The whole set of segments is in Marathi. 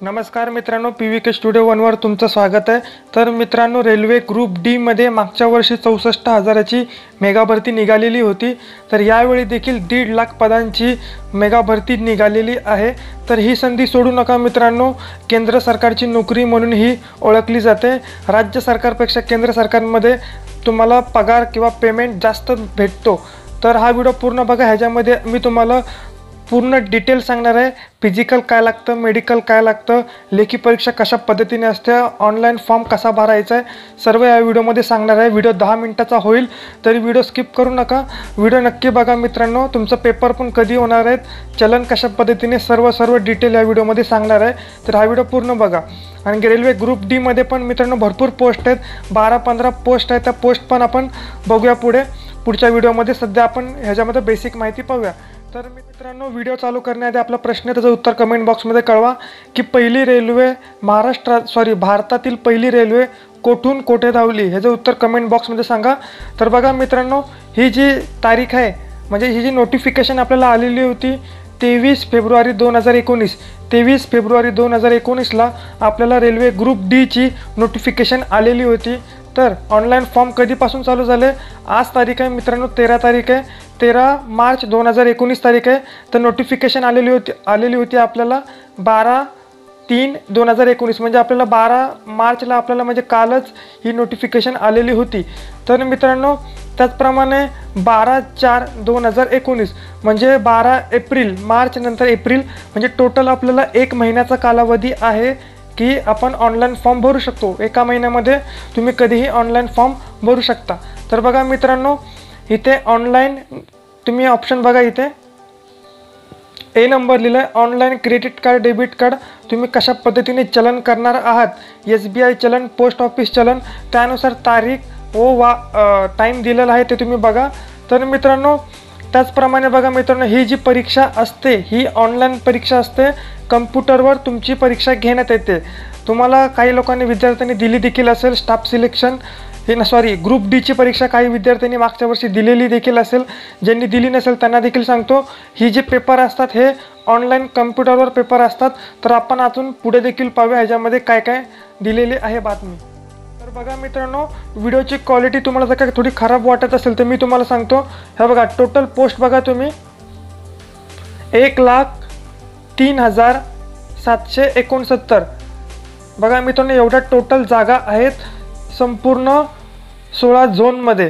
नमस्कार मित्रांनो, PVK स्टुडिओ 1वर तुमचं स्वागत आहे। तर मित्रांनो, रेल्वे ग्रुप डी मध्ये मागच्या वर्षी 64,000ची मेगा भरती निघालेली होती। तर यावेळी देखील 1.5 लाख पदांची मेगा भरती निघालेली आहे। तर ही संधी सोडू नका मित्रांनो, केंद्र सरकारची नोकरी म्हणून ही ओळखली जाते। राज्य सरकारपेक्षा केंद्र सरकारमध्ये तुम्हाला पगार किंवा पेमेंट जास्त भेटतो। तर हा व्हिडिओ पूर्ण बघा, ह्याच्यामध्ये मी तुम्हाला पूर्ण डिटेल सांगणार आहे। फिजिकल काय लागतं, मेडिकल काय लागतं, लेखी परीक्षा कशा पद्धतीने असते, ऑनलाईन फॉर्म कसा भरायचा आहे, सर्व या व्हिडिओमध्ये सांगणार आहे। व्हिडिओ 10 मिनिटाचा होईल, तरी व्हिडिओ स्किप करू नका, व्हिडिओ नक्की बघा मित्रांनो। तुमचं पेपर पण कधी होणार आहेत, चलन कशा पद्धतीने, सर्व डिटेल या व्हिडिओमध्ये सांगणार आहे। तर हा व्हिडिओ पूर्ण बघा। आणि रेल्वे ग्रुप डी मध्ये पण मित्रांनो भरपूर पोस्ट आहेत, 12-15 पोस्ट आहेत। त्या पोस्ट पण आपण बघूया पुढच्या व्हिडिओमध्ये। सध्या आपण ह्याच्यामध्ये बेसिक माहिती पाहूया। तर मित्रांनो, व्हिडिओ चालू करण्याआधी आपला प्रश्न त्याचं उत्तर कमेंट बॉक्समध्ये कळवा की पहिली रेल्वे भारतातील पहिली रेल्वे कोठून कोठे धावली, ह्याचं उत्तर कमेंट बॉक्समध्ये सांगा। तर बघा मित्रांनो, ही जी तारीख आहे, म्हणजे ही जी नोटिफिकेशन आपल्याला आलेली होती 23 फेब्रुवारी 2019, 23 फेब्रुवारी 2019ला आपल्याला रेल्वे ग्रुप डी ची नोटिफिकेशन आलेली होती। तर ऑनलाईन फॉर्म कधीपासून चालू झाले, आज तारीख आहे मित्रांनो, 13 तारीख आहे, 13 मार्च 2019 तारीख आहे। तर नोटिफिकेशन आलेली होती आपल्याला 12/3/2019, म्हणजे आपल्याला 12 मार्चला आपल्याला म्हणजे कालच ही नोटिफिकेशन आलेली होती। तर मित्रांनो, त्याचप्रमाणे 12/4/2019 म्हणजे 12 एप्रिल, मार्च नंतर एप्रिल, म्हणजे टोटल आपल्याला 1 महिन्याचा कालावधी आहे की आपण ऑनलाईन फॉर्म भरू शकतो। एका महिन्यामध्ये तुम्ही कधीही ऑनलाईन फॉर्म भरू शकता। तर बघा मित्रांनो, इथे ऑनलाईन तुम्ही ऑप्शन बघा, इथे ए नंबर लिहिलं आहे, online credit card, debit card तुम्ही कशा पद्धतीने चलन करणार आहात, SBI चलन, पोस्ट ऑफिस चलन, त्यानुसार तारीख व टाईम दिलेला आहे ते तुम्ही बघा। तर मित्रांनो, त्याचप्रमाणे बघा मित्रांनो, ही जी परीक्षा असते ही ऑनलाईन परीक्षा असते, कम्प्युटरवर तुमची परीक्षा घेण्यात येते। तुम्हाला काही लोकांनी विद्यार्थ्यांनी दिली देखील असेल स्टाफ सिलेक्शन ग्रुप डी ची परीक्षा काही विद्यार्थ्यांनी मागच्या वर्षी दिलेली देखील असेल। ज्यांनी दिली नसेल त्यांना देखील सांगतो, ही जे पेपर असतात हे ऑनलाईन कम्प्युटरवर पेपर असतात। तर आपण अजून पुढे देखील पाहूया ह्याच्यामध्ये काय काय दिलेली आहे बातमी। तर बघा मित्रांनो, व्हिडिओची क्वालिटी तुम्हाला जर का थोडी खराब वाटत असेल तर मी तुम्हाला सांगतो, हे बघा टोटल पोस्ट बघा तुम्ही, 1,03,769 बघा मित्रांनो, एवढ्या टोटल जागा आहेत संपूर्ण 16 झोनमध्ये।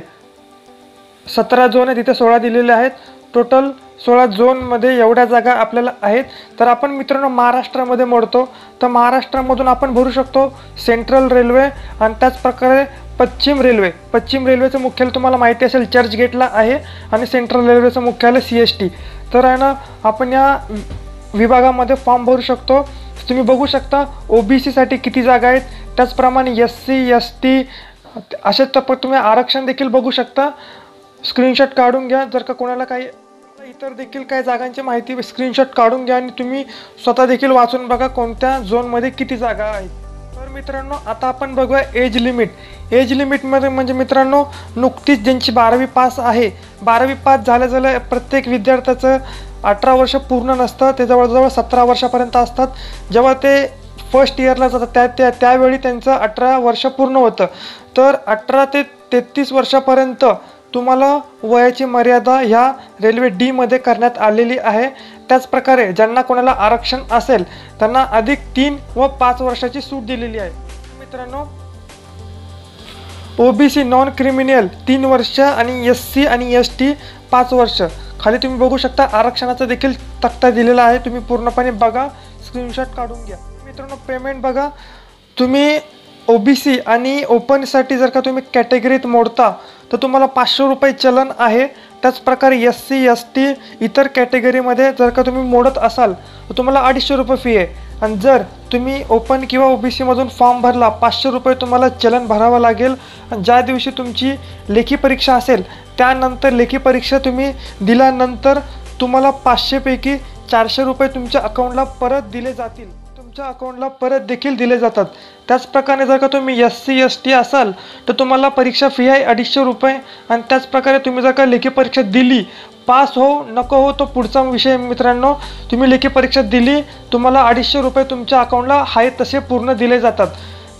17 झोन आहे, तिथे 16 दिलेले आहेत, टोटल 16 झोनमध्ये एवढ्या जागा आपल्याला आहेत। तर आपण मित्रांनो महाराष्ट्रामध्ये मोडतो, तर महाराष्ट्रामधून आपण भरू शकतो सेंट्रल रेल्वे आणि त्याचप्रकारे पश्चिम रेल्वेचं मुख्यालय तुम्हाला माहिती असेल चर्चगेटला आहे, आणि सेंट्रल रेल्वेचं मुख्यालय CST। तर आहे ना, आपण या विभागामध्ये फॉर्म भरू शकतो। तुम्ही बघू शकता OBC साठी किती जागा आहेत, त्याचप्रमाणे SC ST असे तुम्ही आरक्षण देखील बघू शकता। स्क्रीनशॉट काढून घ्या, जर का कोणाला काही इतर देखील काही जागांची माहिती स्क्रीनशॉट काढून घ्या आणि तुम्ही स्वतः देखील वाचून बघा कोणत्या झोनमध्ये किती जागा आहेत। तर मित्रांनो, आता आपण बघूया एज लिमिटमध्ये म्हणजे मित्रांनो, नुकतीच ज्यांची 12वी पास आहे, 12वी पास झाल्या प्रत्येक विद्यार्थ्याचं 18 वर्ष पूर्ण नसतं, ते जवळजवळ 17 वर्षापर्यंत असतात। जेव्हा ते फर्स्ट इयरला जातात त्यावेळी त्यांचं 18 वर्ष पूर्ण होतं। तर 18 ते 33 वर्षापर्यंत तुम्हाला वयाची मर्यादा ह्या रेल्वे डी मध्ये करण्यात आलेली आहे। त्याचप्रकारे ज्यांना कोणाला आरक्षण असेल त्यांना अधिक 3 व 5 वर्षाची सूट दिलेली आहे मित्रांनो। OBC नॉन क्रिमिनल 3 वर्ष आणि SC आणि ST 5 वर्ष। खाली तुम्ही बघू शकता आरक्षणाचा देखील तक्ता दिलेला आहे, तुम्ही पूर्णपणे बघा, स्क्रीनशॉट काढून घ्या मित्रांनो। पेमेंट बघा, तुम्ही OBC आणि ओपनसाठी जर का तुम्ही कॅटेगरीत मोडता तर तुम्हाला 500 रुपये चलन आहे। त्याचप्रकारे SC ST इतर कॅटेगरीमध्ये जर का तुम्ही मोडत असाल तर तुम्हाला 250 रुपये फी आहे। आणि जर तुम्ही ओपन किंवा OBC मधून फॉर्म भरला 500 रुपये तुम्हाला चलन भरावं लागेल। आणि ज्या दिवशी तुमची लेखी परीक्षा असेल त्यानंतर लेखी परीक्षा तुम्ही दिल्यानंतर तुम्हाला 500 पैकी 400 रुपये तुमच्या अकाउंटला परत दिले जातील। तुमच्या अकाउंटला परत देखील दिले जातात। त्याचप्रकारे जर का तुम्ही SC ST असाल तर तुम्हाला परीक्षा फी आहे 250 रुपये। आणि त्याचप्रकारे तुम्ही जर का लेखी परीक्षा दिली, पास हो नको हो तो पुढचा विषय मित्रांनो, तुम्ही लेखी परीक्षा दिली तुम्हाला 250 रुपये तुमच्या अकाउंटला आहे तसे पूर्ण दिले जातात।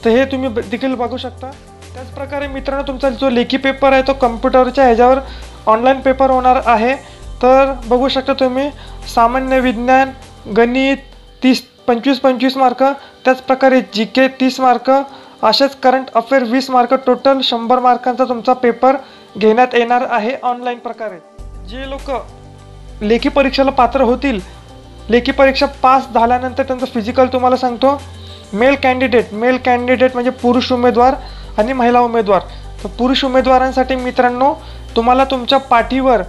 तर हे तुम्ही देखील बघू शकता। त्याचप्रकारे मित्रांनो तुमचा जो लेखी पेपर आहे तो कम्प्युटरच्या ह्याच्यावर ऑनलाईन पेपर होणार आहे। तर बघू शकता तुम्ही सामान्य विज्ञान, गणित 25 मार्क, त्याचप्रकारे GK 30 मार्क, असेच करंट अफेअर 20 मार्क, टोटल 100 मार्कांचा तुमचा पेपर घेण्यात येणार आहे ऑनलाईन प्रकारे। जे लोक लेखी परीक्षेला पात्र होतील, लेखी परीक्षा पास झाल्यानंतर त्यांचं फिजिकल तुम्हाला सांगतो। मेल कॅन्डिडेट म्हणजे पुरुष उमेदवार आणि महिला उमेदवार। तर पुरुष उमेदवारांसाठी मित्रांनो तुम्हाला तुमच्या पाठीवर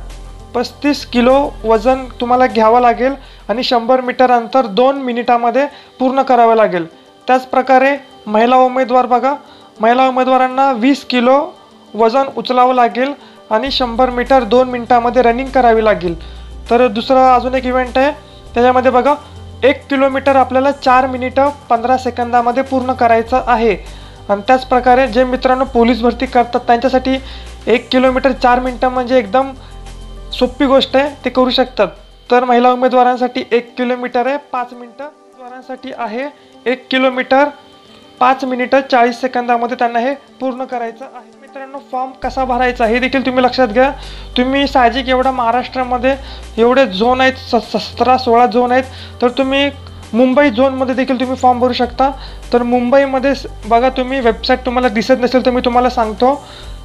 35 किलो वजन तुम्हाला घ्यावं लागेल आणि 100 मीटर अंतर 2 मिनिटामध्ये पूर्ण करावं लागेल। त्याचप्रकारे महिला उमेदवार बघा, महिला उमेदवारांना 20 किलो वजन उचलावं लागेल आणि 100 मीटर 2 मिनिटामध्ये रनिंग करावी लागेल। तर दुसरा अजून एक इव्हेंट आहे त्याच्यामध्ये बघा 1 किलोमीटर आपल्याला 4 मिनिटं 15 सेकंदामध्ये पूर्ण करायचं आहे। आणि त्याचप्रकारे जे मित्रांनो पोलीस भरती करतात त्यांच्यासाठी 1 किलोमीटर 4 मिनिटं म्हणजे एकदम सोपी गोष्ट आहे, ते करू शकतात। तर महिला उमेदवारांसाठी 1 किलोमीटर आहे 5 मिनिटं, उमेदवारांसाठी आहे 1 किलोमीटर 5 मिनिटं 40 सेकंदामध्ये त्यांना हे पूर्ण करायचं आहे। मित्रांनो फॉर्म कसा भरायचा हे देखील तुम्ही लक्षात घ्या। तुम्ही साहजिक एवढा महाराष्ट्रामध्ये एवढे झोन आहेत, 17-16 झोन आहेत, तर तुम्ही मुंबई झोनमध्ये देखील तुम्ही फॉर्म भरू शकता। तर मुंबईमध्ये बघा तुम्ही वेबसाईट तुम्हाला दिसत नसेल तर मी तुम्हाला सांगतो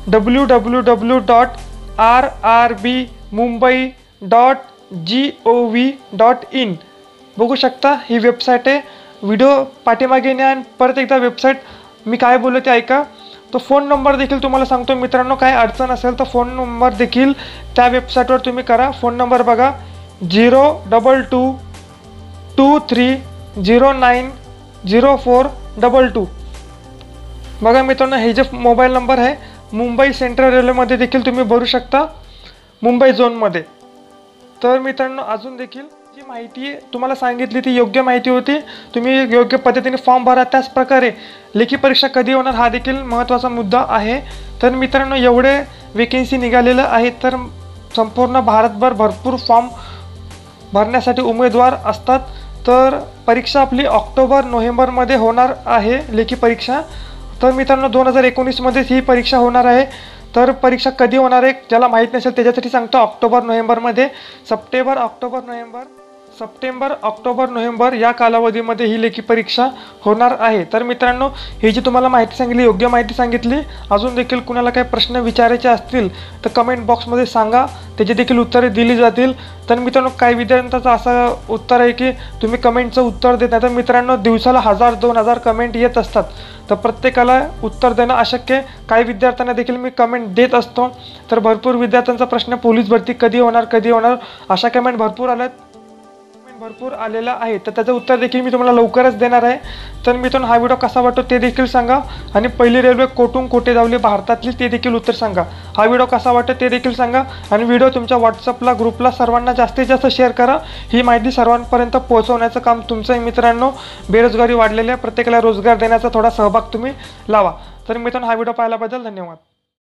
www.rrbmumbai.gov.in बघू शकता, ही वेबसाईट आहे। व्हिडिओ पाठीमागे न्या आणि परत एकदा वेबसाईट मी काय बोललो ते ऐका। तो फोन नंबर देखील तुम्हाला सांगतो मित्रांनो, काय अडचण असेल तर फोन नंबर देखील त्या वेबसाईटवर तुम्ही करा। फोन नंबर बघा 02223090422 बघा मित्रांनो, हे जे मोबाईल नंबर आहे मुंबई सेंट्रल रेल्वेमध्ये देखील तुम्ही भरू शकता, मुंबई झोनमध्ये। तर मित्रांनो अजून देखील जी माहिती तुम्हाला सांगितली ती योग्य माहिती होती, तुम्ही योग्य पद्धतीने फॉर्म भरा। त्याचप्रकारे लेखी परीक्षा कधी होणार हा देखील महत्त्वाचा मुद्दा आहे। तर मित्रांनो एवढे वेकेन्सी निघालेलं आहे, तर संपूर्ण भारतभर भरपूर फॉर्म भरण्यासाठी उमेदवार असतात। तर परीक्षा आपली ऑक्टोबर-नोव्हेंबरमध्ये होणार आहे लेखी परीक्षा। तर मित्रांनो 2019 मध्येच ही परीक्षा होणार आहे। तर परीक्षा कधी होणार आहे ज्याला माहीत नसेल त्याच्यासाठी सांगतो, ऑक्टोबर-नोव्हेंबरमध्ये सप्टेंबर-ऑक्टोबर-नोव्हेंबर या कालावधीमध्ये ही लेखी परीक्षा होणार आहे। तर मित्रांनो ही जी तुम्हाला माहिती सांगितली योग्य माहिती सांगितली, अजून देखील कुणाला काही प्रश्न विचारायचे असतील तर कमेंट बॉक्समध्ये सांगा, त्याची देखील उत्तरे दिली जातील। तर मित्रांनो काही विद्यार्थ्यांचं असं उत्तर आहे की तुम्ही कमेंटचं उत्तर देत नाही, तर मित्रांनो दिवसाला 1000-2000 कमेंट येत असतात, तर प्रत्येकाला उत्तर देणं अशक्य आहे। काही विद्यार्थ्यांना देखील मी कमेंट देत असतो। तर भरपूर विद्यार्थ्यांचा प्रश्न पोलीस भरती कधी होणार अशा कमेंट भरपूर आलेला आहे, तर त्याचं उत्तर देखील मी तुम्हाला लवकरच देणार आहे। तर मित्रांनो हा व्हिडिओ कसा वाटतो ते देखील सांगा, आणि पहिली रेल्वे कोठून कोठे धावली भारतातली ते देखील उत्तर सांगा। हा व्हिडिओ कसा वाटतो ते देखील सांगा, आणि व्हिडिओ तुमच्या व्हॉट्सअपला ग्रुपला सर्वांना जास्तीत जास्त शेअर करा। ही माहिती सर्वांपर्यंत पोहोचवण्याचं काम तुमचं आहे मित्रांनो। बेरोजगारी वाढलेली आहे, प्रत्येकाला रोजगार देण्याचा थोडा सहभाग तुम्ही लावा। तर मित्रांनो हा व्हिडिओ पाहिल्याबद्दल धन्यवाद।